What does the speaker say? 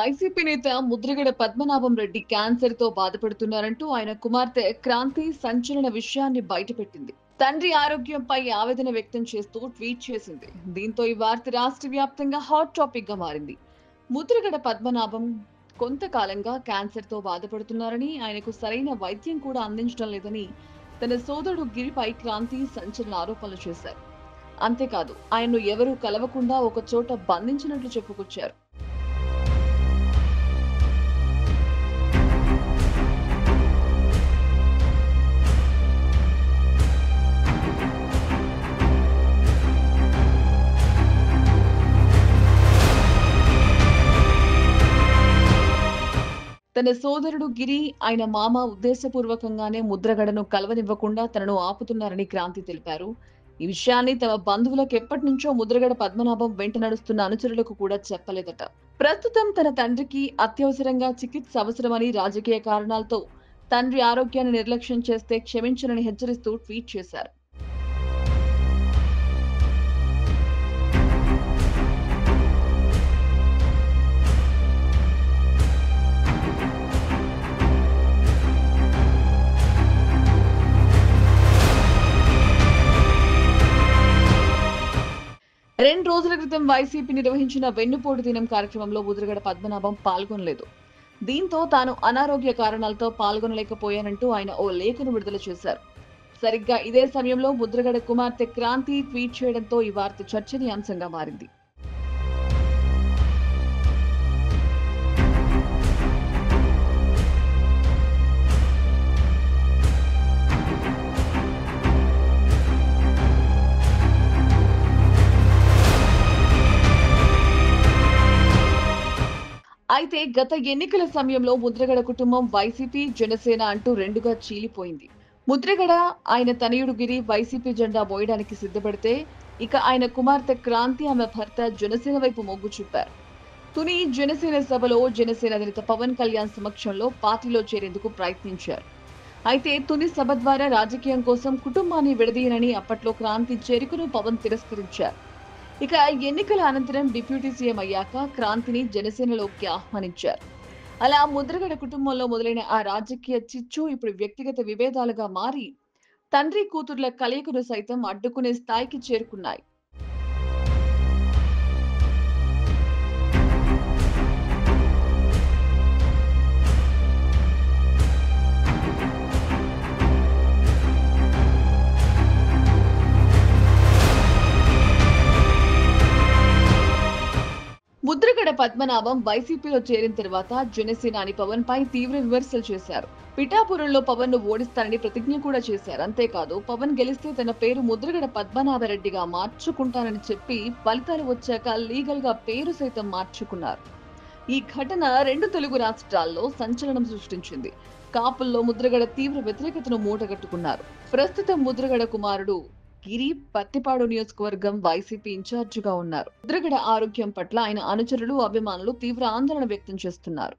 YCP నేత Mudragada Padmanabham Reddy cancer తో బాధపడుతున్నారంటూ ఆయన కుమార్తె క్రాంతి సంచలన విషయాన్ని బయటపెట్టింది. తండ్రి ఆరోగ్యంపై ఆవేదన వ్యక్తం చేస్తూ ట్వీట్ చేసింది. దీంతో ఈ వార్త రాష్ట్ర వ్యాప్తంగా హాట్ టాపిక్ గా మారింది. ముద్రగడ పద్మనాభం కొంతకాలంగా క్యాన్సర్ తో బాధపడుతున్నారని, ఆయనకు సరైన వైద్యం కూడా అందించడం లేదని తన సోదరుడు గిరిపై క్రాంతి సంచలన ఆరోపణలు చేశారు. అంతేకాదు, ఆయన్ను ఎవరూ కలవకుండా ఒక చోట బంధించినట్లు చెప్పుకొచ్చారు. తన సోదరుడు గిరి, ఆయన మామ ఉద్దేశపూర్వకంగానే ముద్రగడను కలవనివ్వకుండా తనను ఆపుతున్నారని క్రాంతి తెలిపారు. ఈ విషయాన్ని తమ బంధువులకు ఎప్పటినుంచో ముద్రగడ పద్మనాభం వెంట నడుస్తున్న అనుచరులకు కూడా చెప్పలేదట. ప్రస్తుతం తన తండ్రికి అత్యవసరంగా చికిత్స అవసరమని, రాజకీయ కారణాలతో తండ్రి ఆరోగ్యాన్ని నిర్లక్ష్యం చేస్తే క్షమించనని హెచ్చరిస్తూ ట్వీట్ చేశారు. 2 రోజుల క్రితం వైసీపీ నిర్వహించిన వెన్నుపోటు దినం కార్యక్రమంలో ముద్రగడ పద్మనాభం పాల్గొనలేదు. దీంతో తాను అనారోగ్య కారణాలతో పాల్గొనలేకపోయానంటూ ఆయన ఓ లేఖను విడుదల చేశారు. సరిగ్గా ఇదే సమయంలో ముద్రగడ కుమార్తె క్రాంతి ట్వీట్ చేయడంతో ఈ వార్త చర్చనీయాంశంగా మారింది. అయితే గత ఎన్నికల సమయంలో ముద్రగడ కుటుంబం వైసీపీ, జనసేన అంటూ రెండుగా చీలిపోయింది. ముద్రగడ, ఆయన తనయుడు గిరి వైసీపీ జెండా మోయడానికి సిద్ధపడితే, ఇక ఆయన కుమార్తె క్రాంతి, ఆమె భర్త జనసేన వైపు మొగ్గు చూపారు. తుని జనసేన సభలో జనసేన అధినేత పవన్ కళ్యాణ్ సమక్షంలో పార్టీలో చేరేందుకు ప్రయత్నించారు. అయితే తుని సభ ద్వారా రాజకీయం కోసం కుటుంబాన్ని విడదీయనని అప్పట్లో క్రాంతి చేరికను పవన్ తిరస్కరించారు. ఇక ఎన్నికల అనంతరం డిప్యూటీ సీఎం అయ్యాక క్రాంతిని జనసేనలోకి ఆహ్వానించారు. అలా ముద్రగడ కుటుంబంలో మొదలైన ఆ రాజకీయ చిచ్చు ఇప్పుడు వ్యక్తిగత విభేదాలుగా మారి తండ్రి కూతుర్ల కలయికను సైతం అడ్డుకునే స్థాయికి చేరుకున్నాయి. ముద్రగడ పద్మనాభం వైసీపీలో చేరిన తర్వాత జనసేనాని పవన్ పై తీవ్ర విమర్శలు చేశారు. పిఠాపురంలో పవన్ ను ఓడిస్తారని ప్రతిజ్ఞ కూడా చేశారు. అంతేకాదు, పవన్ గెలిస్తే తన పేరు ముద్రగడ పద్మనాభరెడ్డిగా మార్చుకుంటానని చెప్పి ఫలితాలు వచ్చాక లీగల్ గా పేరు సైతం మార్చుకున్నారు. ఈ ఘటన 2 తెలుగు రాష్ట్రాల్లో సంచలనం సృష్టించింది. కాపుల్లో ముద్రగడ తీవ్ర వ్యతిరేకతను మూటగట్టుకున్నారు. ప్రస్తుతం ముద్రగడ కుమారుడు గిరి పత్తిపాడు నియోజకవర్గం వైసీపీ ఇన్ఛార్జిగా ఉన్నారు. ముద్రగడ ఆరోగ్యం పట్ల ఆయన అనుచరులు, అభిమానులు తీవ్ర ఆందోళన వ్యక్తం చేస్తున్నారు.